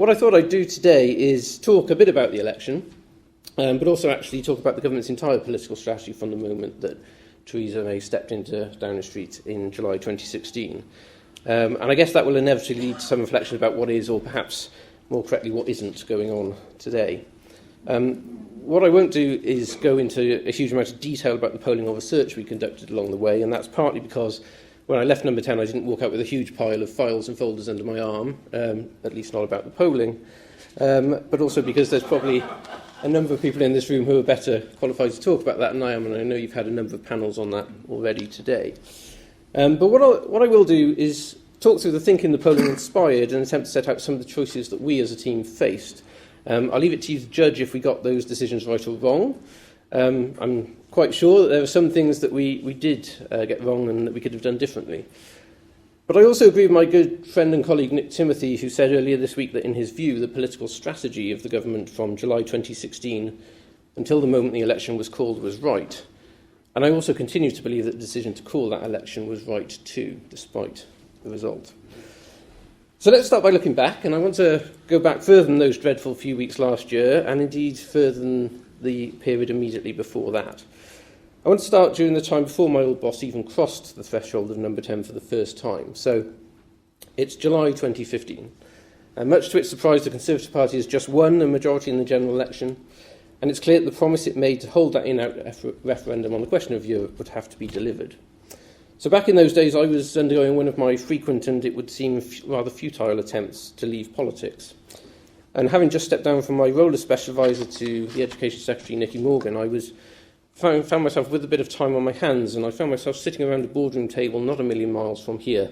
What I thought I'd do today is talk a bit about the election, but also actually talk about the government's entire political strategy from the moment that Theresa May stepped into Downing Street in July 2016. And I guess that will inevitably lead to some reflection about what is, or perhaps more correctly, what isn't going on today. What I won't do is go into a huge amount of detail about the polling or research we conducted along the way, and that's partly because when I left Number 10, I didn't walk out with a huge pile of files and folders under my arm, at least not about the polling, but also because there's probably a number of people in this room who are better qualified to talk about that than I am, and I know you've had a number of panels on that already today. But what I will do is talk through the thinking the polling inspired and attempt to set out some of the choices that we as a team faced. I'll leave it to you to judge if we got those decisions right or wrong. I'm quite sure that there are some things that we did get wrong and that we could have done differently. But I also agree with my good friend and colleague Nick Timothy, who said earlier this week that in his view the political strategy of the government from July 2016 until the moment the election was called was right. And I also continue to believe that the decision to call that election was right too, despite the result. So let's start by looking back, and I want to go back further than those dreadful few weeks last year, and indeed further than the period immediately before that. I want to start during the time before my old boss even crossed the threshold of Number 10 for the first time. So it's July 2015. And much to its surprise, the Conservative Party has just won a majority in the general election, and it's clear that the promise it made to hold that in-out referendum on the question of Europe would have to be delivered. So back in those days, I was undergoing one of my frequent and, it would seem, rather futile attempts to leave politics. And having just stepped down from my role as Special Advisor to the Education Secretary, Nicky Morgan, I found myself with a bit of time on my hands, and I found myself sitting around a boardroom table not a million miles from here,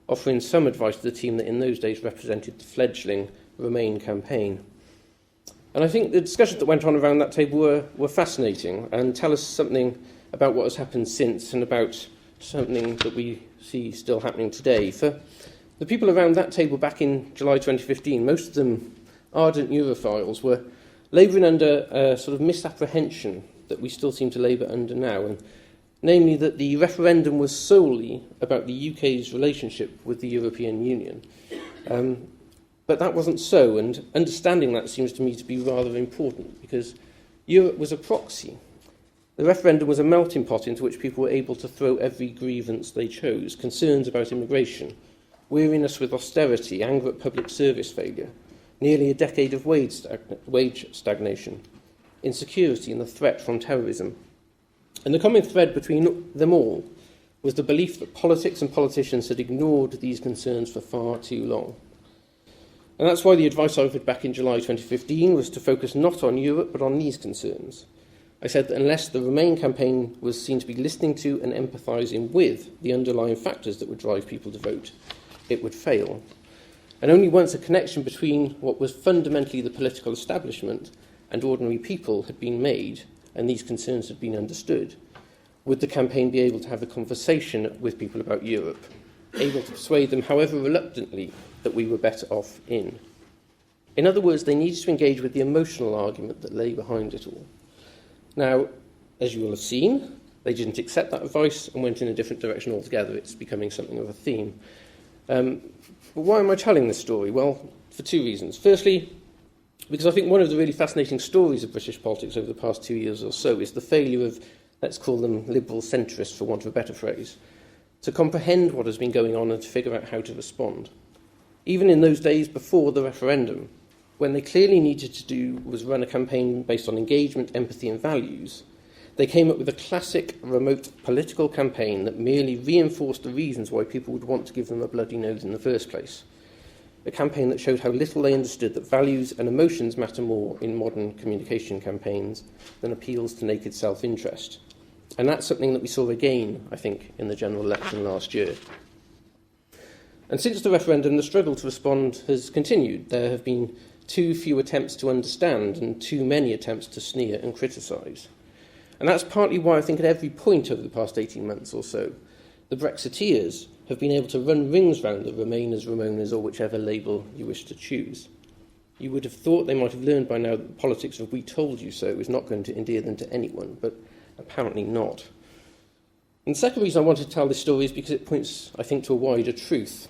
offering some advice to the team that in those days represented the fledgling Remain campaign. And I think the discussions that went on around that table were fascinating and tell us something about what has happened since and about something that we see still happening today. For the people around that table back in July 2015, most of them ardent Europhiles, were labouring under a sort of misapprehension that we still seem to labour under now, and namely that the referendum was solely about the UK's relationship with the European Union. But that wasn't so, and understanding that seems to me to be rather important, because Europe was a proxy. The referendum was a melting pot into which people were able to throw every grievance they chose: concerns about immigration, weariness with austerity, anger at public service failure, nearly a decade of wage stagnation, insecurity and the threat from terrorism. And the common thread between them all was the belief that politics and politicians had ignored these concerns for far too long. And that's why the advice I offered back in July 2015 was to focus not on Europe but on these concerns. I said that unless the Remain campaign was seen to be listening to and empathising with the underlying factors that would drive people to vote, it would fail. And only once a connection between what was fundamentally the political establishment and ordinary people had been made, and these concerns had been understood, would the campaign be able to have a conversation with people about Europe, able to persuade them, however reluctantly, that we were better off in. In other words, they needed to engage with the emotional argument that lay behind it all. Now, as you will have seen, they didn't accept that advice and went in a different direction altogether. It's becoming something of a theme. But why am I telling this story? Well, for two reasons. Firstly, because I think one of the really fascinating stories of British politics over the past 2 years or so is the failure of, let's call them liberal centrists, for want of a better phrase, to comprehend what has been going on and to figure out how to respond. Even in those days before the referendum, when they clearly needed to do was run a campaign based on engagement, empathy and values, they came up with a classic remote political campaign that merely reinforced the reasons why people would want to give them a bloody nose in the first place. A campaign that showed how little they understood that values and emotions matter more in modern communication campaigns than appeals to naked self-interest. And that's something that we saw again, I think, in the general election last year. And since the referendum, the struggle to respond has continued. There have been too few attempts to understand and too many attempts to sneer and criticise. And that's partly why I think at every point over the past 18 months or so, the Brexiteers have been able to run rings round the Remainers, Ramonas, or whichever label you wish to choose. You would have thought they might have learned by now that the politics of "we told you so" is not going to endear them to anyone, but apparently not. And the second reason I wanted to tell this story is because it points, I think, to a wider truth.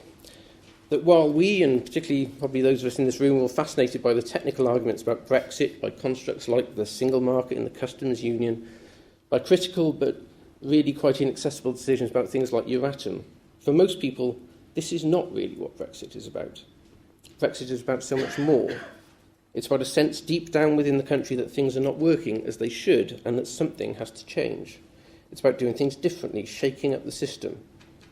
that while we, and particularly probably those of us in this room, were fascinated by the technical arguments about Brexit, by constructs like the single market and the customs union, by critical but really quite inaccessible decisions about things like Euratom, for most people, this is not really what Brexit is about. Brexit is about so much more. It's about a sense deep down within the country that things are not working as they should and that something has to change. It's about doing things differently, shaking up the system,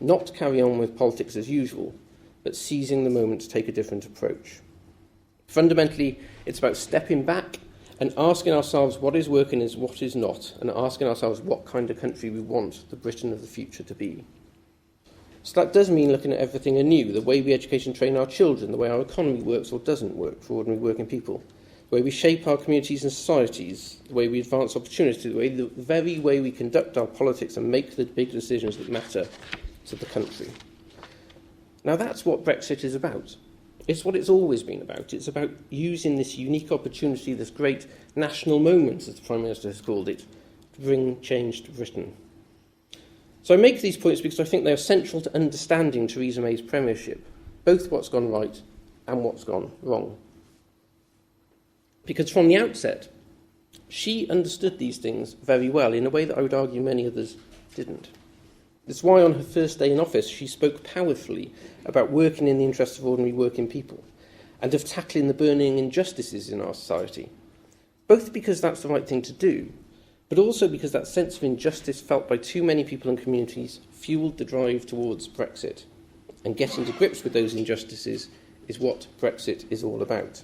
not carry on with politics as usual, but seizing the moment to take a different approach. Fundamentally, it's about stepping back and asking ourselves what is working and what is not, and asking ourselves what kind of country we want the Britain of the future to be. So that does mean looking at everything anew, the way we educate and train our children, the way our economy works or doesn't work for ordinary working people, the way we shape our communities and societies, the way we advance opportunity, the very way we conduct our politics and make the big decisions that matter to the country. Now that's what Brexit is about. It's what it's always been about. It's about using this unique opportunity, this great national moment, as the Prime Minister has called it, to bring change to Britain. So I make these points because I think they are central to understanding Theresa May's premiership, both what's gone right and what's gone wrong. Because from the outset, she understood these things very well in a way that I would argue many others didn't. It's why on her first day in office she spoke powerfully about working in the interests of ordinary working people and of tackling the burning injustices in our society, both because that's the right thing to do, but also because that sense of injustice felt by too many people and communities fuelled the drive towards Brexit, and getting to grips with those injustices is what Brexit is all about.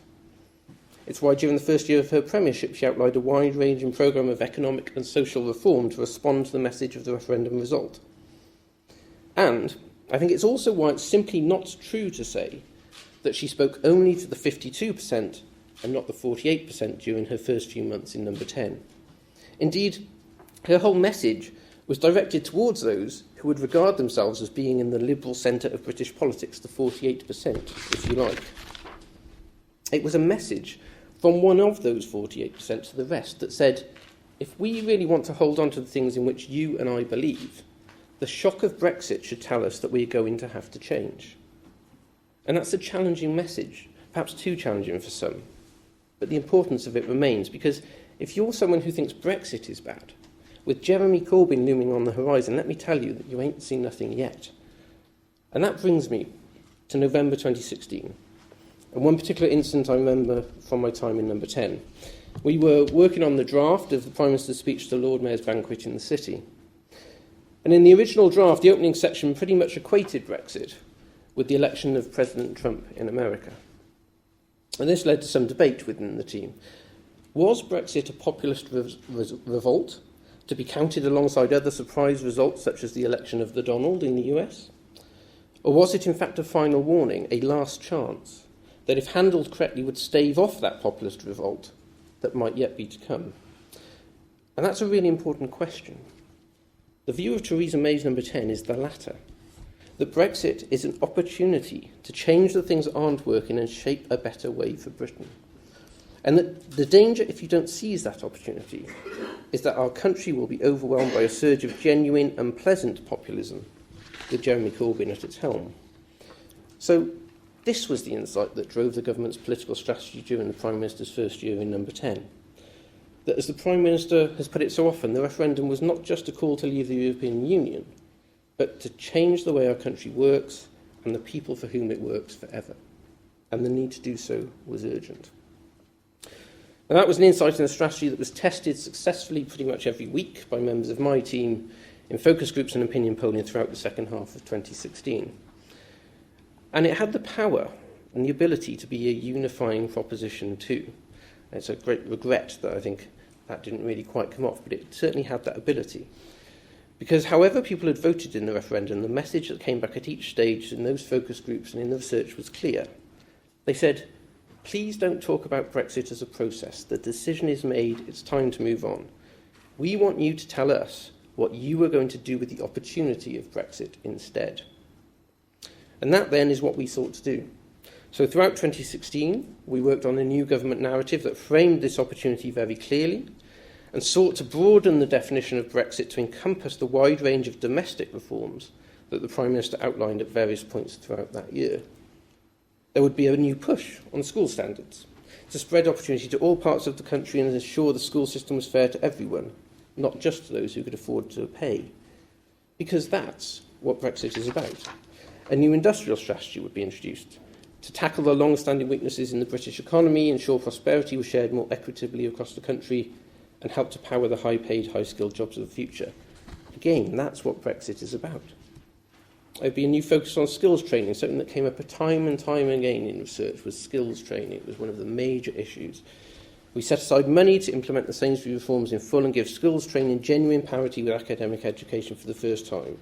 It's why during the first year of her premiership she outlined a wide-ranging programme of economic and social reform to respond to the message of the referendum result. And I think it's also why it's simply not true to say that she spoke only to the 52% and not the 48% during her first few months in Number 10. Indeed, her whole message was directed towards those who would regard themselves as being in the liberal centre of British politics, the 48%, if you like. It was a message from one of those 48% to the rest that said, if we really want to hold on to the things in which you and I believe, the shock of Brexit should tell us that we're going to have to change. And that's a challenging message, perhaps too challenging for some. But the importance of it remains, because if you're someone who thinks Brexit is bad, with Jeremy Corbyn looming on the horizon, let me tell you that you ain't seen nothing yet. And that brings me to November 2016. And one particular incident I remember from my time in Number 10. We were working on the draft of the Prime Minister's speech to the Lord Mayor's banquet in the city. And in the original draft, the opening section pretty much equated Brexit with the election of President Trump in America. And this led to some debate within the team. Was Brexit a populist revolt to be counted alongside other surprise results such as the election of the Donald in the US? Or was it in fact a final warning, a last chance, that if handled correctly would stave off that populist revolt that might yet be to come? And that's a really important question. The view of Theresa May's Number 10 is the latter, that Brexit is an opportunity to change the things that aren't working and shape a better way for Britain. And that the danger, if you don't seize that opportunity, is that our country will be overwhelmed by a surge of genuine, unpleasant populism with Jeremy Corbyn at its helm. So this was the insight that drove the government's political strategy during the Prime Minister's first year in Number 10. That, as the Prime Minister has put it so often, the referendum was not just a call to leave the European Union, but to change the way our country works and the people for whom it works forever. And the need to do so was urgent. And that was an insight and a strategy that was tested successfully pretty much every week by members of my team in focus groups and opinion polling throughout the second half of 2016. And it had the power and the ability to be a unifying proposition too. And it's a great regret that I think that didn't really quite come off, but it certainly had that ability. Because however people had voted in the referendum, the message that came back at each stage in those focus groups and in the research was clear. They said, please don't talk about Brexit as a process. The decision is made, it's time to move on. We want you to tell us what you are going to do with the opportunity of Brexit instead. And that then is what we sought to do. So throughout 2016, we worked on a new government narrative that framed this opportunity very clearly and sought to broaden the definition of Brexit to encompass the wide range of domestic reforms that the Prime Minister outlined at various points throughout that year. There would be a new push on school standards to spread opportunity to all parts of the country and ensure the school system was fair to everyone, not just to those who could afford to pay. Because that's what Brexit is about. A new industrial strategy would be introduced to tackle the long-standing weaknesses in the British economy, ensure prosperity was shared more equitably across the country, and help to power the high-paid, high-skilled jobs of the future. Again, that's what Brexit is about. There would be a new focus on skills training. Something that came up time and time again in research was skills training. It was one of the major issues. We set aside money to implement the Sainsbury reforms in full and give skills training genuine parity with academic education for the first time.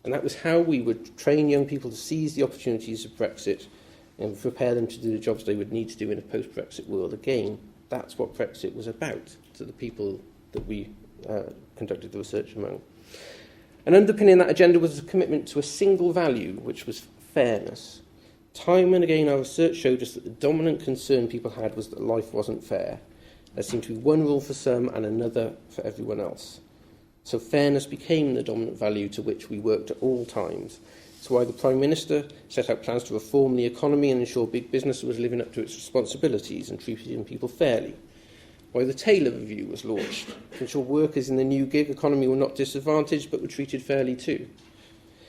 And that was how we would train young people to seize the opportunities of Brexit and prepare them to do the jobs they would need to do in a post-Brexit world. Again, that's what Brexit was about to the people that we conducted the research among. And underpinning that agenda was a commitment to a single value, which was fairness. Time and again, our research showed us that the dominant concern people had was that life wasn't fair. There seemed to be one rule for some and another for everyone else. So fairness became the dominant value to which we worked at all times. It's why the Prime Minister set out plans to reform the economy and ensure big business was living up to its responsibilities and treating people fairly. Why the Taylor Review was launched, to ensure workers in the new gig economy were not disadvantaged but were treated fairly too.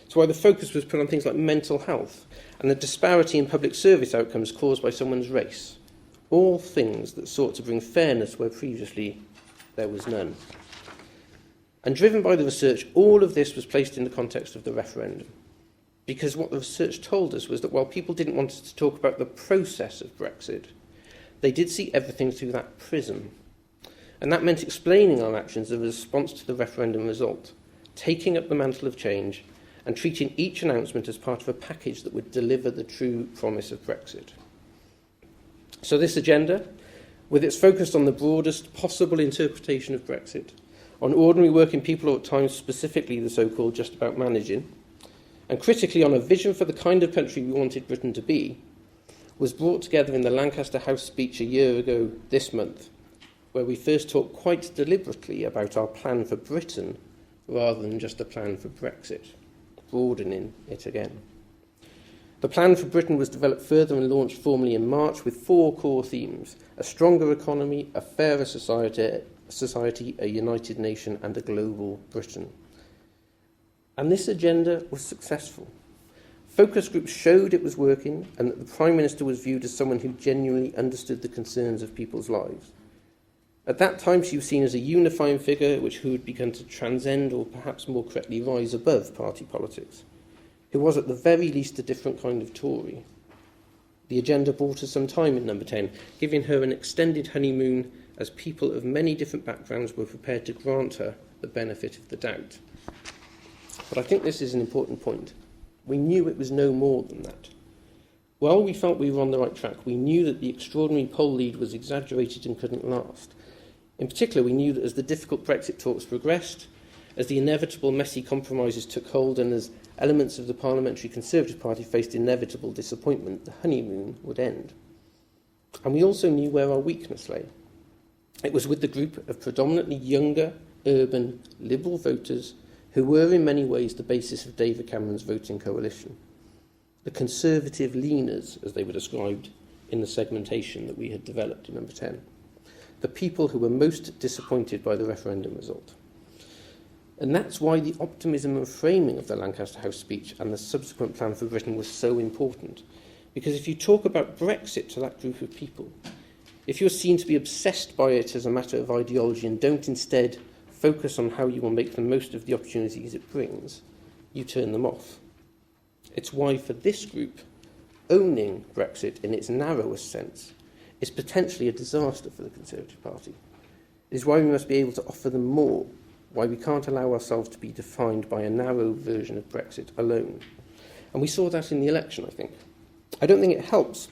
It's why the focus was put on things like mental health and the disparity in public service outcomes caused by someone's race. All things that sought to bring fairness where previously there was none. And driven by the research, all of this was placed in the context of the referendum. Because what the research told us was that while people didn't want us to talk about the process of Brexit, they did see everything through that prism. And that meant explaining our actions as a response to the referendum result, taking up the mantle of change and treating each announcement as part of a package that would deliver the true promise of Brexit. So this agenda, with its focus on the broadest possible interpretation of Brexit, on ordinary working people, or at times specifically the so-called just about managing, and critically on a vision for the kind of country we wanted Britain to be, was brought together in the Lancaster House speech a year ago this month, where we first talked quite deliberately about our plan for Britain rather than just a plan for Brexit, broadening it again. The plan for Britain was developed further and launched formally in March with 4 core themes: a stronger economy, a fairer society, a united nation, and a global Britain. And this agenda was successful. Focus groups showed it was working and that the Prime Minister was viewed as someone who genuinely understood the concerns of people's lives. At that time, she was seen as a unifying figure who had begun to transcend, or perhaps more correctly, rise above party politics, who was at the very least a different kind of Tory. The agenda bought her some time in number 10, giving her an extended honeymoon as people of many different backgrounds were prepared to grant her the benefit of the doubt. But I think this is an important point. We knew it was no more than that. While we felt we were on the right track, we knew that the extraordinary poll lead was exaggerated and couldn't last. In particular, we knew that as the difficult Brexit talks progressed, as the inevitable messy compromises took hold, and as elements of the Parliamentary Conservative Party faced inevitable disappointment, the honeymoon would end. And we also knew where our weakness lay. It was with the group of predominantly younger, urban, Liberal voters who were in many ways the basis of David Cameron's voting coalition. The conservative leaners, as they were described in the segmentation that we had developed in number 10. The people who were most disappointed by the referendum result. And that's why the optimism and framing of the Lancaster House speech and the subsequent plan for Britain was so important. Because if you talk about Brexit to that group of people, if you're seen to be obsessed by it as a matter of ideology and don't instead focus on how you will make the most of the opportunities it brings, you turn them off. It's why for this group, owning Brexit in its narrowest sense is potentially a disaster for the Conservative Party. It is why we must be able to offer them more, why we can't allow ourselves to be defined by a narrow version of Brexit alone. And we saw that in the election, I think. I don't think it helps,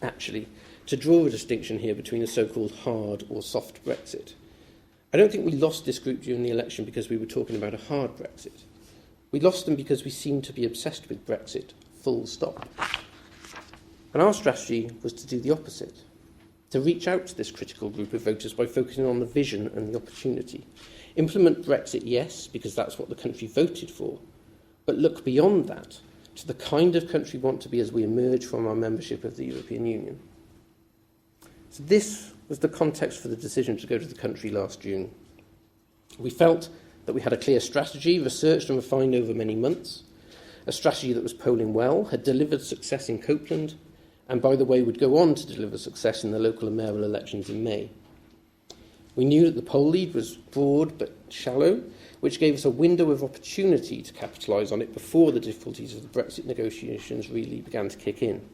actually, to draw a distinction here between a so-called hard or soft Brexit. I don't think we lost this group during the election because we were talking about a hard Brexit. We lost them because we seemed to be obsessed with Brexit, full stop. And our strategy was to do the opposite, to reach out to this critical group of voters by focusing on the vision and the opportunity. Implement Brexit, yes, because that's what the country voted for, but look beyond that to the kind of country we want to be as we emerge from our membership of the European Union. So this was the context for the decision to go to the country last June. We felt that we had a clear strategy, researched and refined over many months, a strategy that was polling well, had delivered success in Copeland, and by the way would go on to deliver success in the local and mayoral elections in May. We knew that the poll lead was broad but shallow, which gave us a window of opportunity to capitalise on it before the difficulties of the Brexit negotiations really began to kick in.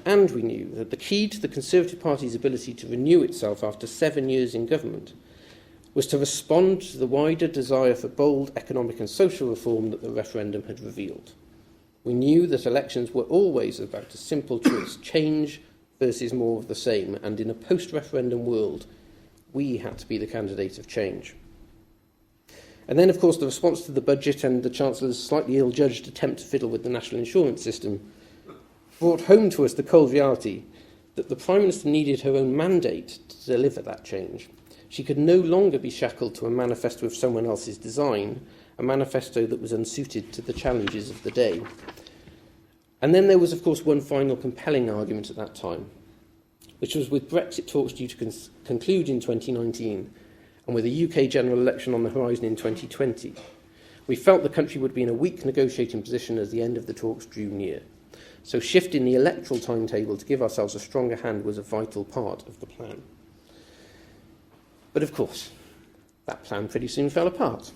And we knew that the key to the Conservative Party's ability to renew itself after 7 years in government was to respond to the wider desire for bold economic and social reform that the referendum had revealed. We knew that elections were always about a simple choice, change versus more of the same, and in a post-referendum world, we had to be the candidate of change. And then, of course, the response to the budget and the Chancellor's slightly ill-judged attempt to fiddle with the national insurance system brought home to us the cold reality that the Prime Minister needed her own mandate to deliver that change. She could no longer be shackled to a manifesto of someone else's design, a manifesto that was unsuited to the challenges of the day. And then there was, of course, one final compelling argument at that time, which was with Brexit talks due to conclude in 2019 and with a UK general election on the horizon in 2020. We felt the country would be in a weak negotiating position as the end of the talks drew near. So shifting the electoral timetable to give ourselves a stronger hand was a vital part of the plan. But of course, that plan pretty soon fell apart.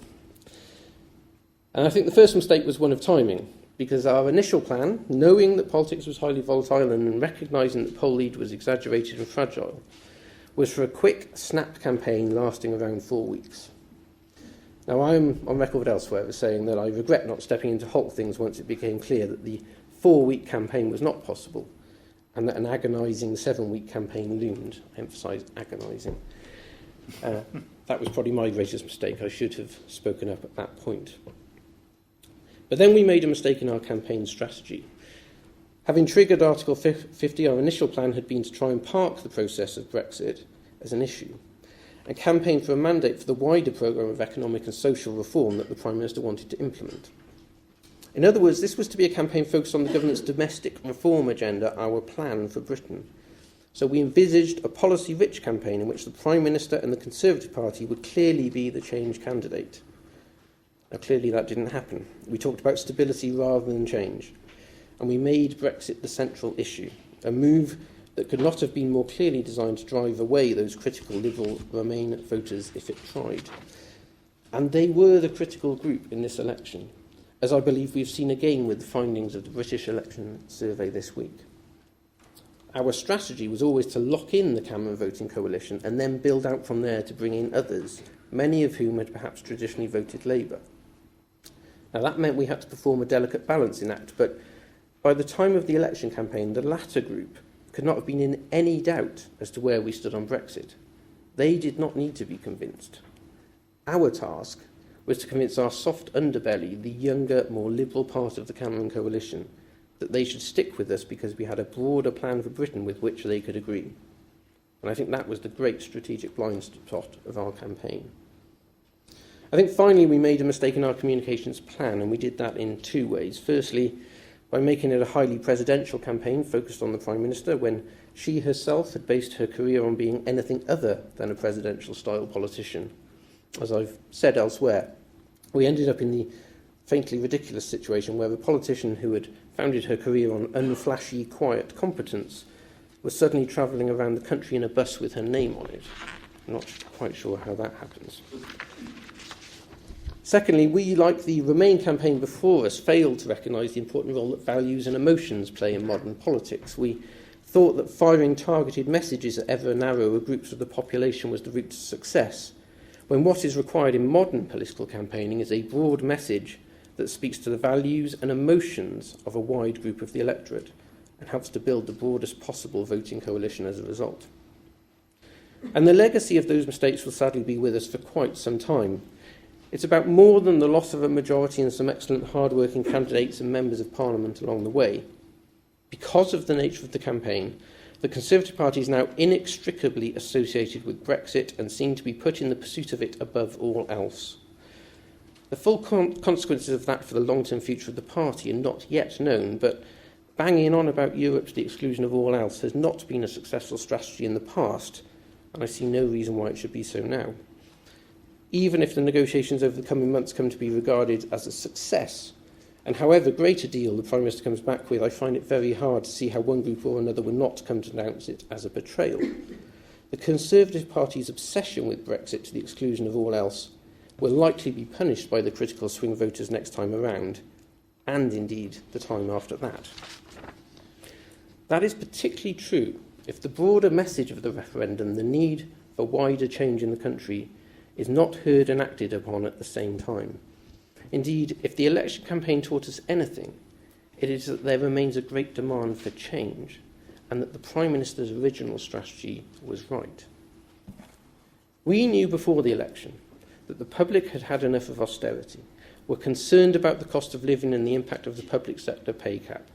And I think the first mistake was one of timing, because our initial plan, knowing that politics was highly volatile and recognising that poll lead was exaggerated and fragile, was for a quick, snap campaign lasting around 4 weeks. Now, I am on record elsewhere as saying that I regret not stepping in to halt things once it became clear that the 4-week campaign was not possible and that an agonising 7-week campaign loomed. I emphasise agonising. That was probably my greatest mistake. I should have spoken up at that point. But then we made a mistake in our campaign strategy. Having triggered Article 50, our initial plan had been to try and park the process of Brexit as an issue and campaign for a mandate for the wider programme of economic and social reform that the Prime Minister wanted to implement. In other words, this was to be a campaign focused on the government's domestic reform agenda, our plan for Britain. So we envisaged a policy-rich campaign in which the Prime Minister and the Conservative Party would clearly be the change candidate. Now, clearly that didn't happen. We talked about stability rather than change. And we made Brexit the central issue, a move that could not have been more clearly designed to drive away those critical Liberal Remain voters if it tried. And they were the critical group in this election, as I believe we've seen again with the findings of the British election survey this week. Our strategy was always to lock in the Cameron voting coalition and then build out from there to bring in others, many of whom had perhaps traditionally voted Labour. Now, that meant we had to perform a delicate balancing act, but by the time of the election campaign, the latter group could not have been in any doubt as to where we stood on Brexit. They did not need to be convinced. Our task was to convince our soft underbelly, the younger, more liberal part of the Cameron coalition, that they should stick with us because we had a broader plan for Britain with which they could agree. And I think that was the great strategic blind spot of our campaign. I think finally we made a mistake in our communications plan, and we did that in 2 ways. Firstly, by making it a highly presidential campaign focused on the Prime Minister when she herself had based her career on being anything other than a presidential-style politician. As I've said elsewhere, we ended up in the faintly ridiculous situation where a politician who had founded her career on unflashy, quiet competence was suddenly travelling around the country in a bus with her name on it. I'm not quite sure how that happens. Secondly, we, like the Remain campaign before us, failed to recognise the important role that values and emotions play in modern politics. We thought that firing targeted messages at ever narrower groups of the population was the route to success, when what is required in modern political campaigning is a broad message that speaks to the values and emotions of a wide group of the electorate and helps to build the broadest possible voting coalition as a result. And the legacy of those mistakes will sadly be with us for quite some time. It's about more than the loss of a majority and some excellent hard-working candidates and members of Parliament along the way. Because of the nature of the campaign, the Conservative Party is now inextricably associated with Brexit and seen to be put in the pursuit of it above all else. The full consequences of that for the long-term future of the party are not yet known, but banging on about Europe to the exclusion of all else has not been a successful strategy in the past, and I see no reason why it should be so now. Even if the negotiations over the coming months come to be regarded as a success, and however great a deal the Prime Minister comes back with, I find it very hard to see how one group or another will not come to denounce it as a betrayal. The Conservative Party's obsession with Brexit to the exclusion of all else will likely be punished by the critical swing voters next time around, and indeed the time after that. That is particularly true if the broader message of the referendum, the need for wider change in the country, is not heard and acted upon at the same time. Indeed, if the election campaign taught us anything, it is that there remains a great demand for change, and that the Prime Minister's original strategy was right. We knew before the election that the public had had enough of austerity, were concerned about the cost of living and the impact of the public sector pay cap,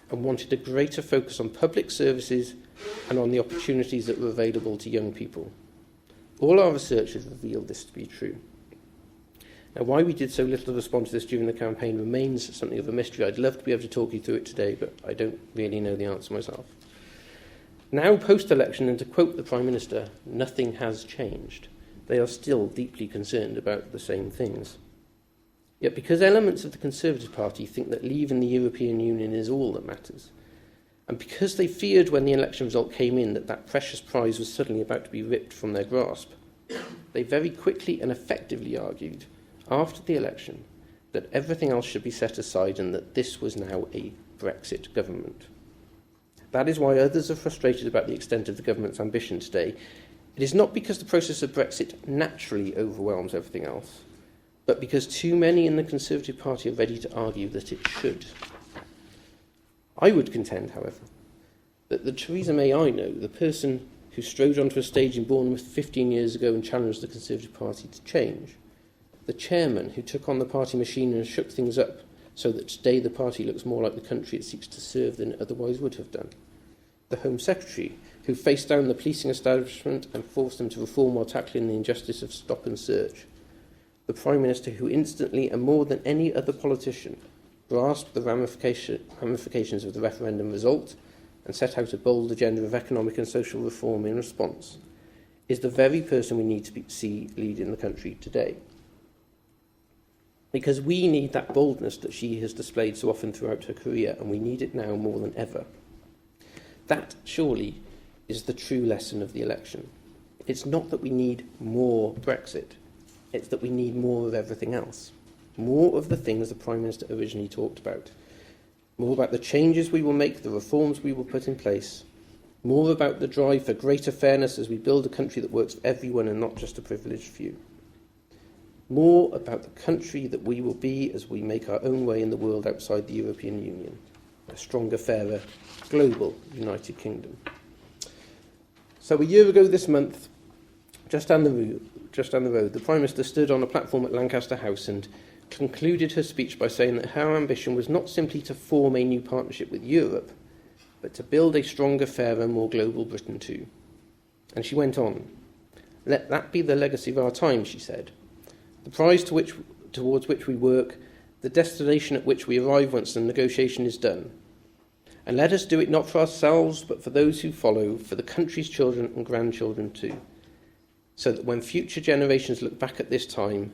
and wanted a greater focus on public services and on the opportunities that were available to young people. All our research has revealed this to be true. Now, why we did so little to respond to this during the campaign remains something of a mystery. I'd love to be able to talk you through it today, but I don't really know the answer myself. Now, post-election, and to quote the Prime Minister, nothing has changed. They are still deeply concerned about the same things. Yet because elements of the Conservative Party think that leaving the European Union is all that matters, and because they feared when the election result came in that that precious prize was suddenly about to be ripped from their grasp, they very quickly and effectively argued, after the election, that everything else should be set aside and that this was now a Brexit government. That is why others are frustrated about the extent of the government's ambition today. It is not because the process of Brexit naturally overwhelms everything else, but because too many in the Conservative Party are ready to argue that it should. I would contend, however, that the Theresa May I know, the person who strode onto a stage in Bournemouth 15 years ago and challenged the Conservative Party to change, the chairman who took on the party machine and shook things up so that today the party looks more like the country it seeks to serve than it otherwise would have done, the Home Secretary who faced down the policing establishment and forced them to reform while tackling the injustice of stop and search, the Prime Minister who instantly and more than any other politician grasped the ramifications of the referendum result and set out a bold agenda of economic and social reform in response, is the very person we need to see leading the country today. Because we need that boldness that she has displayed so often throughout her career, and we need it now more than ever. That, surely, is the true lesson of the election. It's not that we need more Brexit, it's that we need more of everything else. More of the things the Prime Minister originally talked about. More about the changes we will make, the reforms we will put in place. More about the drive for greater fairness as we build a country that works for everyone and not just a privileged few. More about the country that we will be as we make our own way in the world outside the European Union. A stronger, fairer, global United Kingdom. So a year ago this month, just down the road, the Prime Minister stood on a platform at Lancaster House and concluded her speech by saying that her ambition was not simply to form a new partnership with Europe, but to build a stronger, fairer, more global Britain too. And she went on, "Let that be the legacy of our time," she said, "the prize towards which we work, the destination at which we arrive once the negotiation is done. And let us do it not for ourselves, but for those who follow, for the country's children and grandchildren too, so that when future generations look back at this time,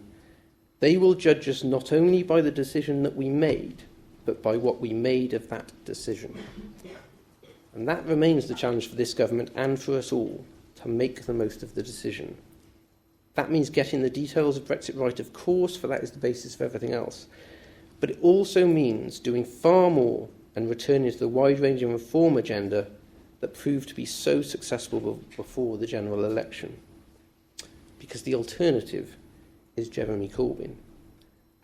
they will judge us not only by the decision that we made, but by what we made of that decision." And that remains the challenge for this government and for us all, to make the most of the decision. That means getting the details of Brexit right, of course, for that is the basis for everything else. But it also means doing far more and returning to the wide-ranging reform agenda that proved to be so successful before the general election. Because the alternative is Jeremy Corbyn.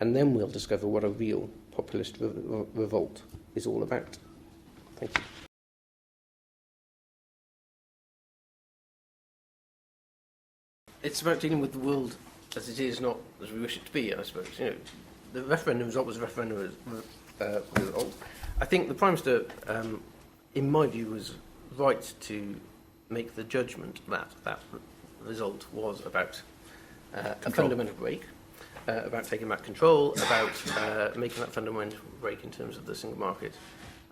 And then we'll discover what a real populist revolt is all about. Thank you. It's about dealing with the world as it is, not as we wish it to be, I suppose. You know, the referendum result was a referendum result. I think the Prime Minister, in my view, was right to make the judgment that that result was about a fundamental break. about taking back control, about making that fundamental break in terms of the single market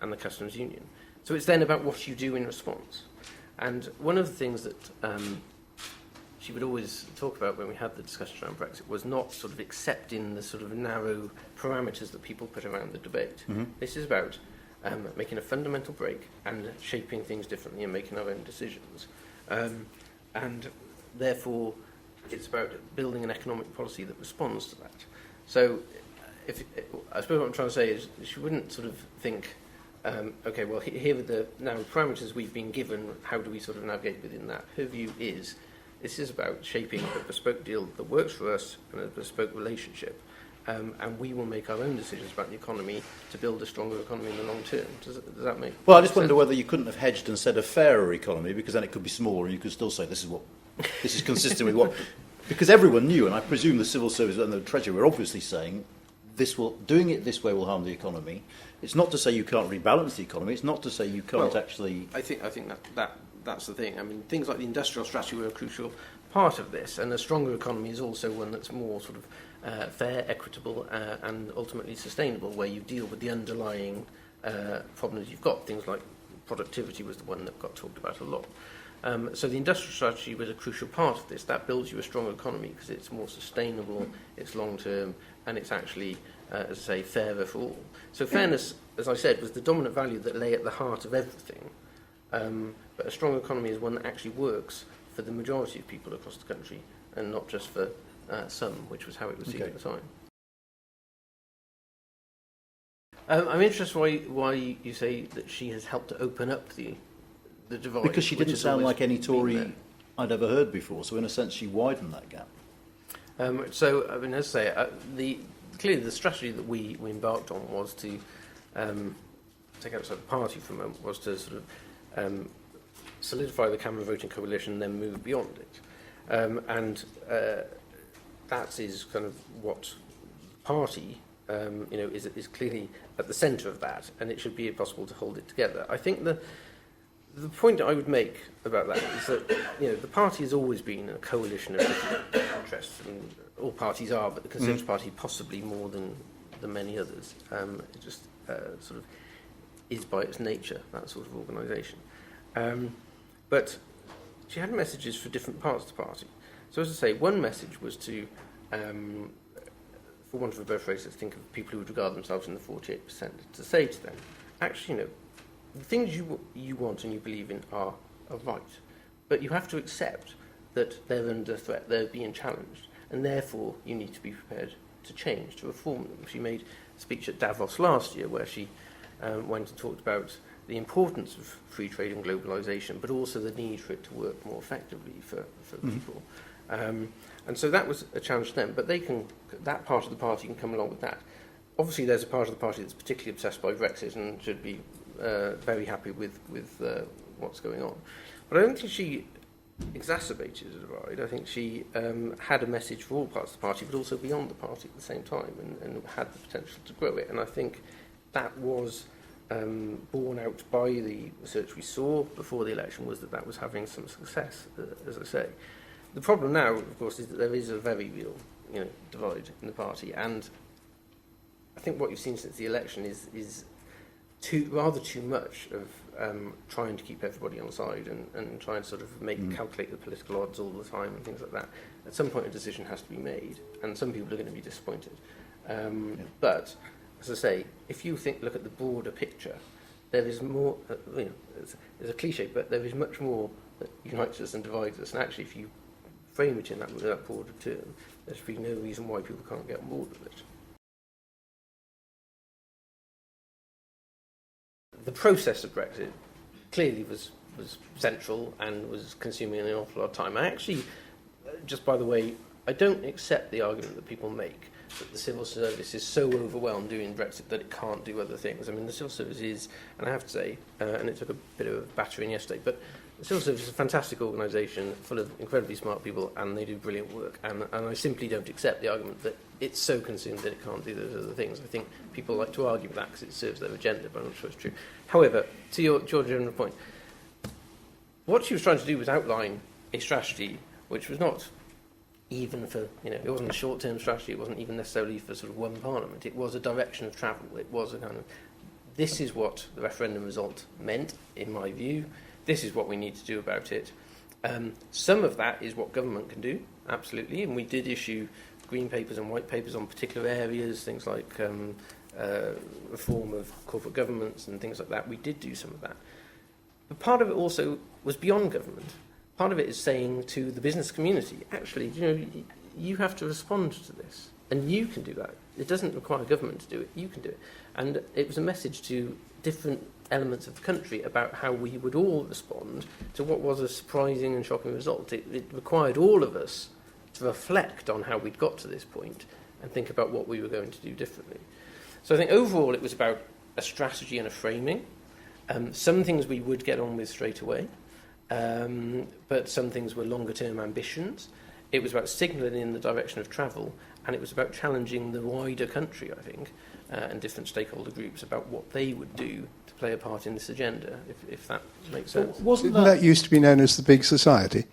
and the customs union. So it's then about what you do in response. And one of the things that she would always talk about when we had the discussion around Brexit was not sort of accepting the sort of narrow parameters that people put around the debate. Mm-hmm. This is about making a fundamental break and shaping things differently and making our own decisions. And therefore, it's about building an economic policy that responds to that. So I suppose what I'm trying to say is she wouldn't sort of think, okay, well, here are the now parameters we've been given, how do we sort of navigate within that? Her view is, this is about shaping a bespoke deal that works for us and a bespoke relationship. And we will make our own decisions about the economy to build a stronger economy in the long term. Does that make Well, I just sense? wonder whether you couldn't have hedged and said a fairer economy, because then it could be smaller and you could still say this is consistent with what... Because everyone knew, and I presume the civil service and the Treasury were obviously saying, doing it this way will harm the economy. It's not to say you can't rebalance the economy. It's not to say you can't actually... I think that's the thing. I mean, things like the industrial strategy were a crucial part of this, and a stronger economy is also one that's more sort of fair, equitable, and ultimately sustainable, where you deal with the underlying problems you've got. Things like productivity was the one that got talked about a lot. So the industrial strategy was a crucial part of this. That builds you a stronger economy because it's more sustainable, it's long-term, and it's actually, as I say, fairer for all. So fairness, as I said, was the dominant value that lay at the heart of everything. But a strong economy is one that actually works for the majority of people across the country and not just for some, which was how it was seen at the time. I'm interested why you say that she has helped to open up the divide. Because she didn't sound like any Tory I'd ever heard before, so in a sense she widened that gap. So, I mean, as I say, clearly the strategy that we embarked on was to take outside the party for a moment, was to sort of solidify the Cameron voting coalition and then move beyond it. That is kind of what the party is clearly at the centre of that, and it should be possible to hold it together. I think the point I would make about that is that the party has always been a coalition of different interests, and all parties are, but the Conservative Party possibly more than many others. It just sort of is by its nature that sort of organisation. But she had messages for different parts of the party. So as I say, one message was to, for want of a better phrase, think of people who would regard themselves in the 48%, to say to them, actually, the things you want and you believe in are right, but you have to accept that they're under threat, they're being challenged, and therefore you need to be prepared to change, to reform them. She made a speech at Davos last year where she went and talked about the importance of free trade and globalisation, but also the need for it to work more effectively for people. And so that was a challenge to them, but that part of the party can come along with that. Obviously, there's a part of the party that's particularly obsessed by Brexit and should be very happy with what's going on. But I don't think she exacerbated the divide. I think she had a message for all parts of the party, but also beyond the party at the same time, and had the potential to grow it. And I think that was borne out by the research we saw before the election, was that was having some success, as I say. The problem now, of course, is that there is a very real divide in the party, and I think what you've seen since the election is rather too much of trying to keep everybody on side and trying to sort of calculate the political odds all the time and things like that. At some point a decision has to be made, and some people are going to be disappointed. But, as I say, if you look at the broader picture, there is more, it's a cliche, but there is much more that unites us and divides us, and actually if you frame it in that broader term, there should be no reason why people can't get on board with it. The process of Brexit clearly was central and was consuming an awful lot of time. I actually, just by the way, I don't accept the argument that people make that the civil service is so overwhelmed doing Brexit that it can't do other things. I mean, the civil service is, and I have to say, and it took a bit of a battering yesterday, but the civil service is a fantastic organisation full of incredibly smart people, and they do brilliant work. And I simply don't accept the argument that it's so consumed that it can't do those other things. I think people like to argue with that because it serves their agenda, but I'm not sure it's true. However, to your general point, what she was trying to do was outline a strategy which was not even for, it wasn't a short-term strategy, it wasn't even necessarily for sort of one parliament, it was a direction of travel, it was a kind of, this is what the referendum result meant, in my view, this is what we need to do about it. Some of that is what government can do, absolutely, and we did issue green papers and white papers on particular areas, things like reform of corporate governments and things like that. We did do some of that. But part of it also was beyond government. Part of it is saying to the business community, actually, you have to respond to this, and you can do that. It doesn't require government to do it, you can do it. And it was a message to different elements of the country about how we would all respond to what was a surprising and shocking result. It required all of us to reflect on how we'd got to this point and think about what we were going to do differently. So I think overall it was about a strategy and a framing. Some things we would get on with straight away, but some things were longer-term ambitions. It was about signalling in the direction of travel, and it was about challenging the wider country, I think, and different stakeholder groups about what they would do to play a part in this agenda, if that makes sense. Didn't that used to be known as the big society?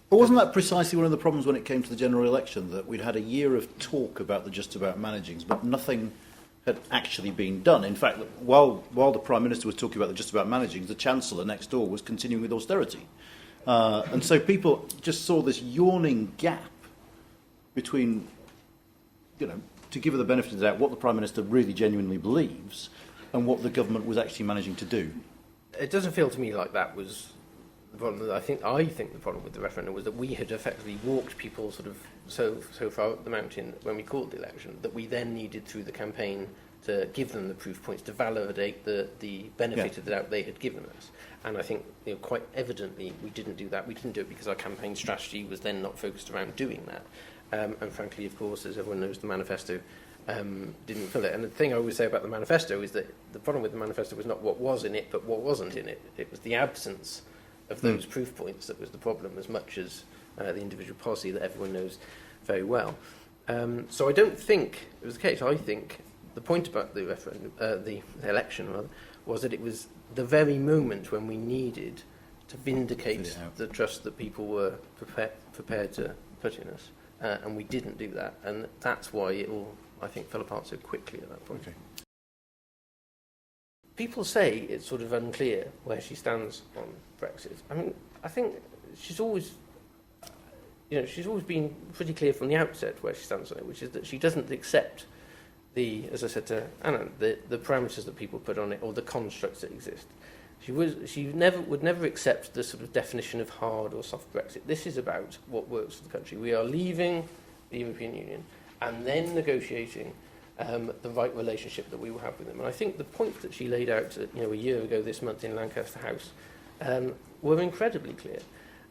But wasn't that precisely one of the problems when it came to the general election, that we'd had a year of talk about the just about managings, but nothing had actually been done? In fact, while the Prime Minister was talking about the just about managings, the Chancellor next door was continuing with austerity. And so people just saw this yawning gap between, to give her the benefit of the doubt, what the Prime Minister really genuinely believes and what the government was actually managing to do. It doesn't feel to me like that was the problem. I think the problem with the referendum was that we had effectively walked people sort of so far up the mountain when we called the election that we then needed through the campaign to give them the proof points to validate the benefit of the doubt they had given us. And I think quite evidently we didn't do that. We didn't do it because our campaign strategy was then not focused around doing that. And frankly, of course, as everyone knows, the manifesto didn't fill it. And the thing I always say about the manifesto is that the problem with the manifesto was not what was in it, but what wasn't in it. It was the absence of those proof points that was the problem, as much as the individual policy that everyone knows very well. So I don't think it was the case. I think the point about the referendum, the election rather, was that it was the very moment when we needed to vindicate the trust that people were prepared to put in us, and we didn't do that, and that's why it all, I think, fell apart so quickly at that point. Okay. People say it's sort of unclear where she stands on Brexit. I mean, I think she's always been pretty clear from the outset where she stands on it, which is that she doesn't accept as I said to Anna, the parameters that people put on it or the constructs that exist. She would never accept the sort of definition of hard or soft Brexit. This is about what works for the country. We are leaving the European Union and then negotiating the right relationship that we will have with them. And I think the points that she laid out a year ago this month in Lancaster House were incredibly clear.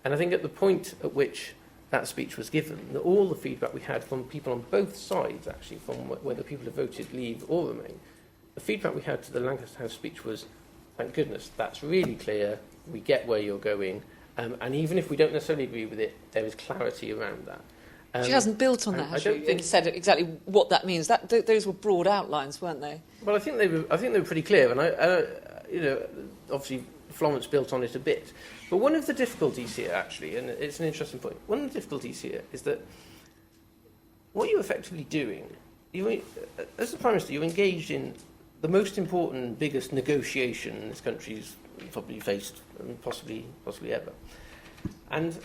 And I think at the point at which that speech was given, that all the feedback we had from people on both sides, actually, from whether people have voted Leave or Remain, the feedback we had to the Lancaster House speech was, thank goodness, that's really clear, we get where you're going, and even if we don't necessarily agree with it, there is clarity around that. She hasn't built on that, has she? And said exactly what that means. Those were broad outlines, weren't they? Well, I think they were pretty clear, and obviously Florence built on it a bit. But one of the difficulties here, actually, and it's an interesting point, one of the difficulties here is that what you're effectively doing, as the Prime Minister, you're engaged in the most important, biggest negotiation this country's probably faced, and possibly ever. And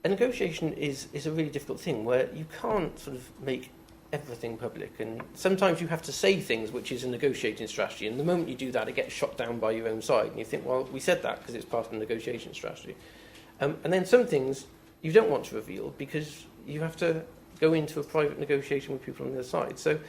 a negotiation is a really difficult thing where you can't sort of make everything public, and sometimes you have to say things which is a negotiating strategy, and the moment you do that it gets shot down by your own side, and you think, well, we said that because it's part of the negotiation strategy. And then some things you don't want to reveal because you have to go into a private negotiation with people on the other side. So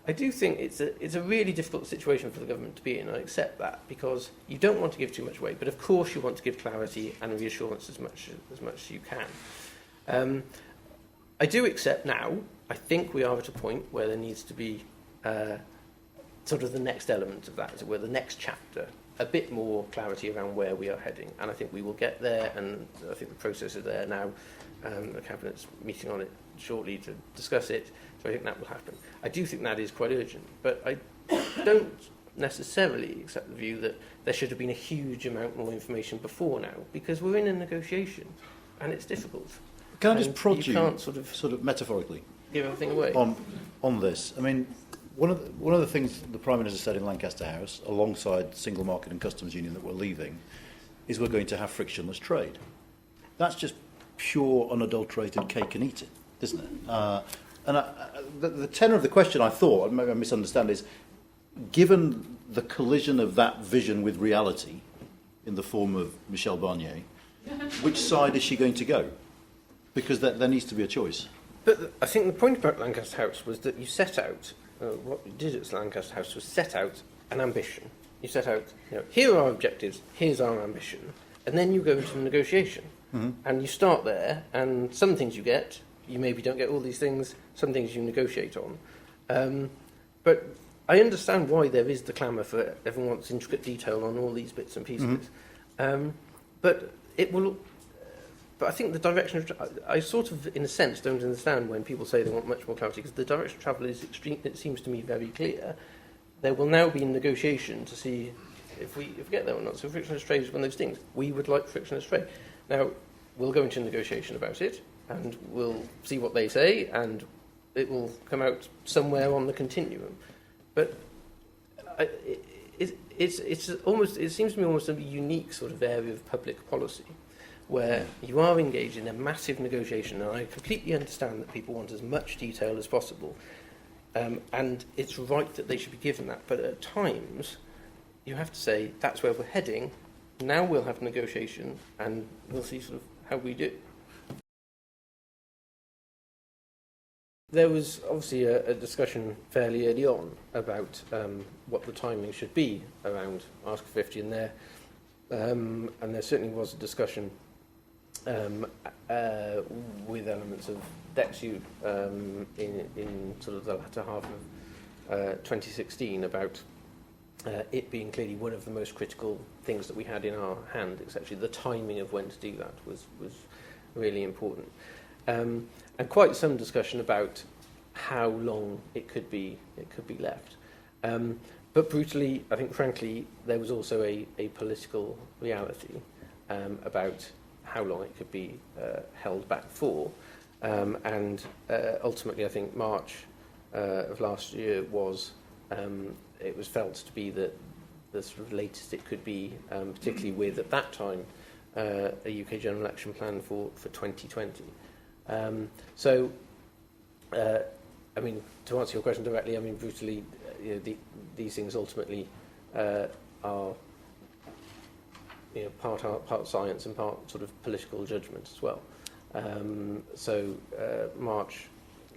I do think it's a really difficult situation for the government to be in. I accept that, because you don't want to give too much away, but of course you want to give clarity and reassurance as much as you can. I do accept now, I think we are at a point where there needs to be sort of the next element of that, as it were, the next chapter, a bit more clarity around where we are heading. And I think we will get there, and I think the process is there now. The Cabinet's meeting on it shortly to discuss it, so I think that will happen. I do think that is quite urgent, but I don't necessarily accept the view that there should have been a huge amount more information before now, because we're in a negotiation. and it's difficult. Can I just And prod you can't sort of metaphorically give everything away. on this? I mean, one of the things the Prime Minister said in Lancaster House, alongside Single Market and Customs Union that we're leaving, is we're going to have frictionless trade. That's just pure, unadulterated cake and eat it, isn't it? The tenor of the question, I thought, maybe I misunderstand, is given the collision of that vision with reality in the form of Michel Barnier, which side is she going to go? Because there needs to be a choice. But I think the point about Lancaster House was that you set out, what you did at Lancaster House was set out an ambition. You set out, here are our objectives, here's our ambition, and then you go into the negotiation. Mm-hmm. And you start there, and some things you get, you maybe don't get all these things, some things you negotiate on. But I understand why there is the clamour for everyone wants intricate detail on all these bits and pieces. Mm-hmm. But it will... But I think the direction of I sort of, in a sense, don't understand when people say they want much more clarity, because the direction of travel is extreme. It seems to me very clear. There will now be negotiation to see if we get there or not. So frictionless trade is one of those things. We would like frictionless trade. Now, we'll go into negotiation about it, and we'll see what they say, and it will come out somewhere on the continuum. But it's almost, it seems to me almost a unique sort of area of public policy, where you are engaged in a massive negotiation, and I completely understand that people want as much detail as possible, and it's right that they should be given that, but at times you have to say, that's where we're heading, now we'll have negotiation, and we'll see sort of how we do. There was obviously a discussion fairly early on about what the timing should be around Article 50, and there certainly was a discussion with elements of DEXU in sort of the latter half of 2016 about it being clearly one of the most critical things that we had in our hand. It's actually the timing of when to do that was really important. And quite some discussion about how long it could be left. But brutally, I think frankly, there was also a political reality about how long it could be held back for. And ultimately, I think March of last year was, it was felt to be the sort of latest it could be, particularly with, at that time, a UK general election plan for 2020. I mean, to answer your question directly, I mean, brutally, these things ultimately are, part art, part science, and part sort of political judgment as well. March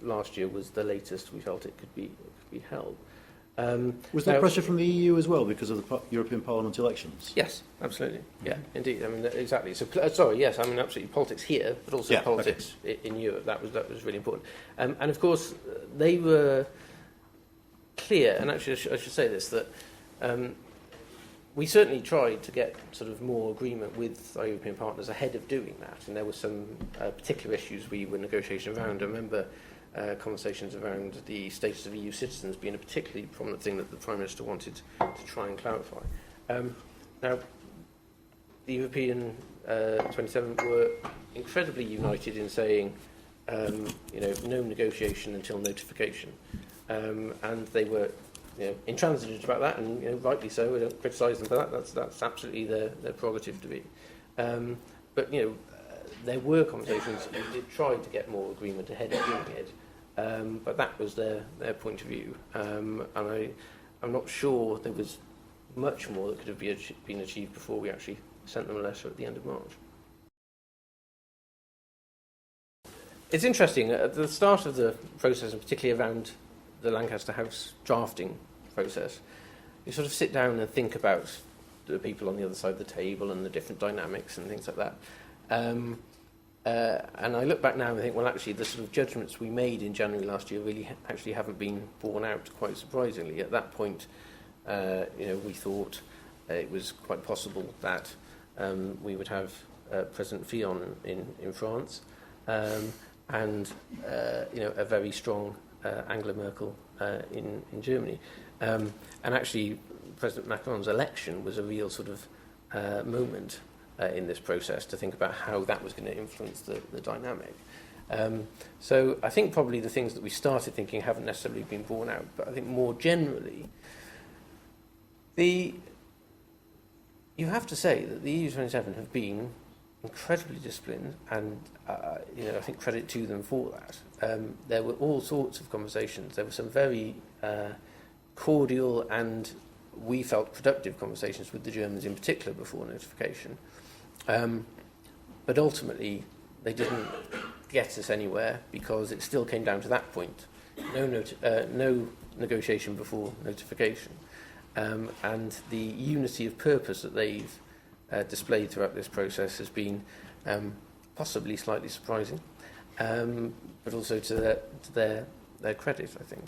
last year was the latest we felt it could be held. Was there pressure from the EU as well because of the European Parliament elections? Yes, absolutely. Yeah, indeed. I mean, exactly. So, sorry, yes, I mean, absolutely. Politics here, but also politics in Europe. That was really important. And of course, they were clear. And actually, I should say this, that we certainly tried to get sort of more agreement with our European partners ahead of doing that. And there were some particular issues we were negotiating around. I remember conversations around the status of EU citizens being a particularly prominent thing that the Prime Minister wanted to try and clarify. Now, the European 27 were incredibly united in saying, no negotiation until notification. And they were intransigent about that, and rightly so. I don't criticise them for that. That's absolutely their prerogative to be. But there were conversations. We did try to get more agreement ahead of doing it, but that was their point of view. And I'm not sure there was much more that could have been achieved before we actually sent them a letter at the end of March. It's interesting, at the start of the process, and particularly around the Lancaster House drafting process, you sort of sit down and think about the people on the other side of the table and the different dynamics and things like that. And I look back now and think, well, actually, the sort of judgments we made in January last year really actually haven't been borne out, quite surprisingly. At that point, we thought it was quite possible that we would have President Fillon in France, and a very strong Angela Merkel in Germany. And actually, President Macron's election was a real sort of moment in this process to think about how that was going to influence the dynamic. So I think probably the things that we started thinking haven't necessarily been borne out, but I think more generally, you have to say that the EU27 have been incredibly disciplined, and I think credit to them for that. There were all sorts of conversations. There were some very cordial and we felt productive conversations with the Germans in particular before notification. But ultimately, they didn't get us anywhere because it still came down to that point. No negotiation before notification. And the unity of purpose that they've displayed throughout this process has been possibly slightly surprising, but also to their credit, I think.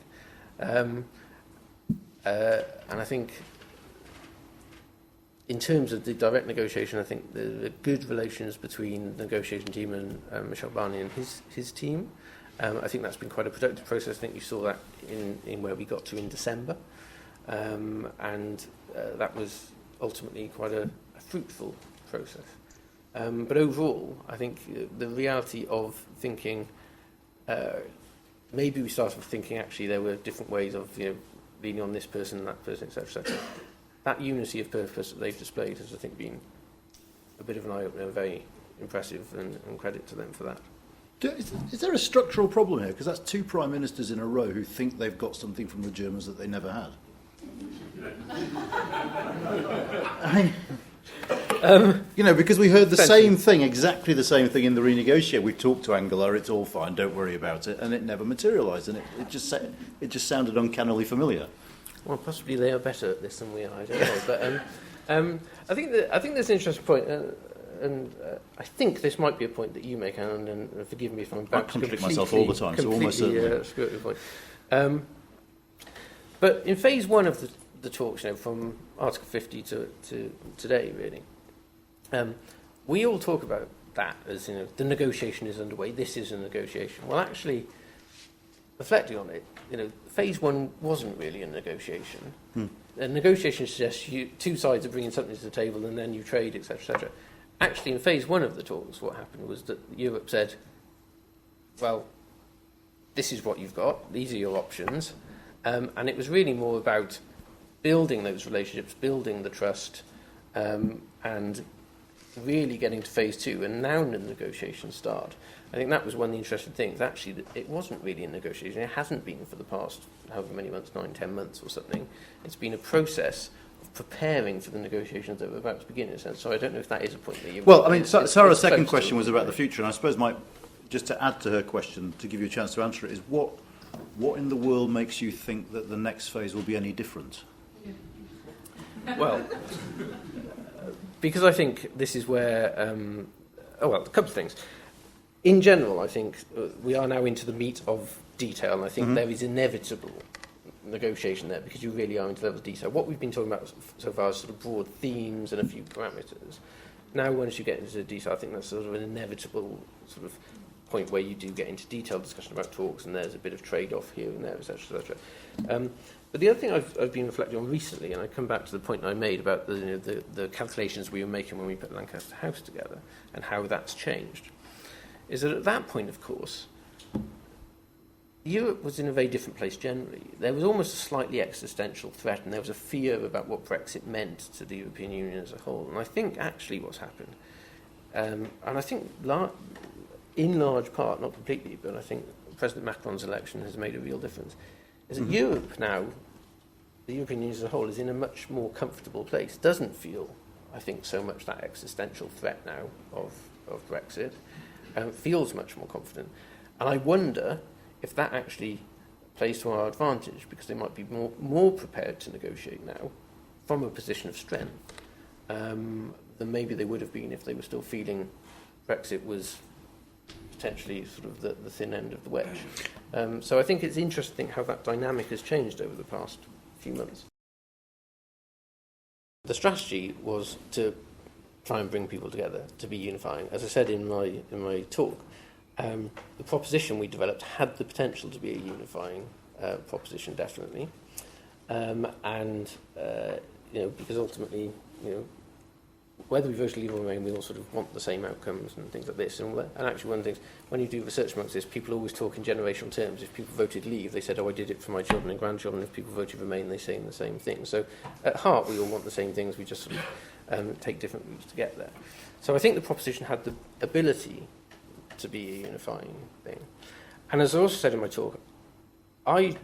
And I think in terms of the direct negotiation, I think the good relations between the negotiation team and Michel Barnier and his team, I think that's been quite a productive process. I think you saw that in where we got to in December. And that was ultimately quite a fruitful process. But overall, I think the reality of thinking, maybe we started with thinking actually there were different ways of leaning on this person and that person, etc., etc. That unity of purpose that they've displayed has, I think, been a bit of an eye-opener, very impressive, and credit to them for that. Is there a structural problem here? Because that's two prime ministers in a row who think they've got something from the Germans that they never had. Because we heard the same thing, exactly the same thing in the renegotiate. We talked to Angela, it's all fine, don't worry about it, and it never materialised, and it just sounded uncannily familiar. Well, possibly they are better at this than we are. I don't know, but I think there's an interesting point, and I think this might be a point that you make, Alan, and forgive me if I'm about to contradict myself all the time, so almost certainly. Skirt your point. But in phase one of the talks, from Article 50 to today, really, we all talk about that as the negotiation is underway. This is a negotiation. Well, actually, reflecting on it, phase one wasn't really a negotiation. A negotiation suggests two sides are bringing something to the table, and then you trade, etc., etc. Actually, in phase one of the talks, what happened was that Europe said, "Well, this is what you've got. These are your options." And it was really more about building those relationships, building the trust, and really getting to phase two. And now the negotiations start. I think that was one of the interesting things. Actually, it wasn't really a negotiation. It hasn't been for the past however many months, 9, 10 months or something. It's been a process of preparing for the negotiations that were about to begin, in a sense. So I don't know if that is a point that you... Well, I mean, Sarah's second question was about the future, and I suppose just to add to her question, to give you a chance to answer it, is what in the world makes you think that the next phase will be any different? Well, because I think this is where... a couple of things. In general, I think we are now into the meat of detail, and I think there is inevitable negotiation there because you really are into level of detail. What we've been talking about so far is sort of broad themes and a few parameters. Now, once you get into the detail, I think that's sort of an inevitable sort of point where you do get into detailed discussion about talks, and there's a bit of trade-off here and there, etc., etc. But the other thing I've been reflecting on recently, and I come back to the point I made about the calculations we were making when we put Lancaster House together and how that's changed, is that at that point, of course, Europe was in a very different place generally. There was almost a slightly existential threat, and there was a fear about what Brexit meant to the European Union as a whole. And I think actually what's happened, and I think in large part, not completely, but I think President Macron's election has made a real difference, is that Europe now, the European Union as a whole, is in a much more comfortable place. Doesn't feel, I think, so much that existential threat now of Brexit. Feels much more confident. And I wonder if that actually plays to our advantage, because they might be more prepared to negotiate now from a position of strength than maybe they would have been if they were still feeling Brexit was potentially sort of the thin end of the wedge. So I think it's interesting how that dynamic has changed over the past few months. The strategy was to try and bring people together, to be unifying. As I said in my talk, the proposition we developed had the potential to be a unifying proposition, definitely, and because ultimately, whether we vote Leave or Remain, we all sort of want the same outcomes and things like this. And actually, one of the things, when you do research amongst this, people always talk in generational terms. If people voted Leave, they said, oh, I did it for my children and grandchildren. If people voted Remain, they say the same thing. So at heart, we all want the same things. We just sort of take different routes to get there. So I think the proposition had the ability to be a unifying thing. And as I also said in my talk, I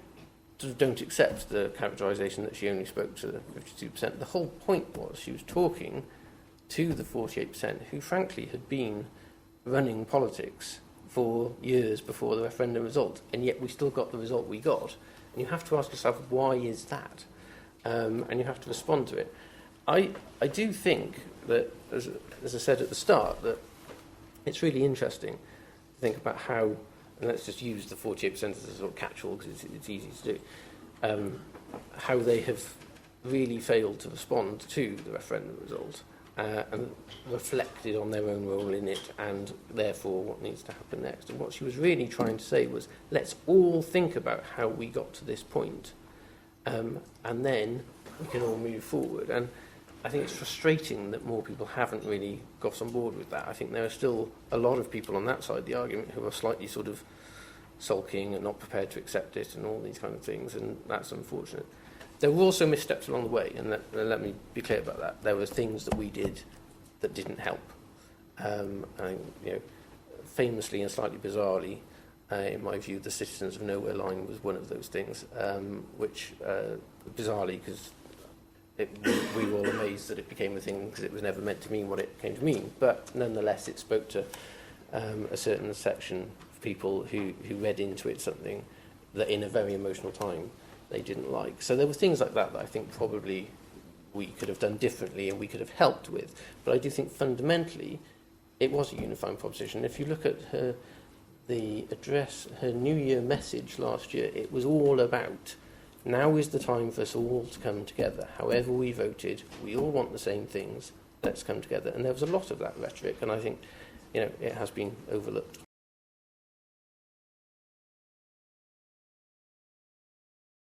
sort of don't accept the characterisation that she only spoke to the 52%. The whole point was she was talking to the 48% who, frankly, had been running politics for years before the referendum result, and yet we still got the result we got. And you have to ask yourself, why is that? And you have to respond to it. I do think that, as I said at the start, that it's really interesting to think about how, and let's just use the 48% as a sort of catch-all because it's easy to do, how they have really failed to respond to the referendum result and reflected on their own role in it and therefore what needs to happen next. And what she was really trying to say was, let's all think about how we got to this point, and then we can all move forward. And I think it's frustrating that more people haven't really got on board with that. I think there are still a lot of people on that side of the argument who are slightly sort of sulking and not prepared to accept it and all these kind of things, and that's unfortunate. There were also missteps along the way, and let me be clear about that. There were things that we did that didn't help. And, famously and slightly bizarrely, in my view, the Citizens of Nowhere line was one of those things, which, bizarrely, because we were all amazed that it became a thing because it was never meant to mean what it came to mean. But nonetheless, it spoke to a certain section of people who read into it something that in a very emotional time they didn't like. So there were things like that I think probably we could have done differently and we could have helped with. But I do think fundamentally it was a unifying proposition. If you look at the address, her New Year message last year, it was all about, now is the time for us all to come together. However we voted, we all want the same things, let's come together. And there was a lot of that rhetoric, and I think it has been overlooked.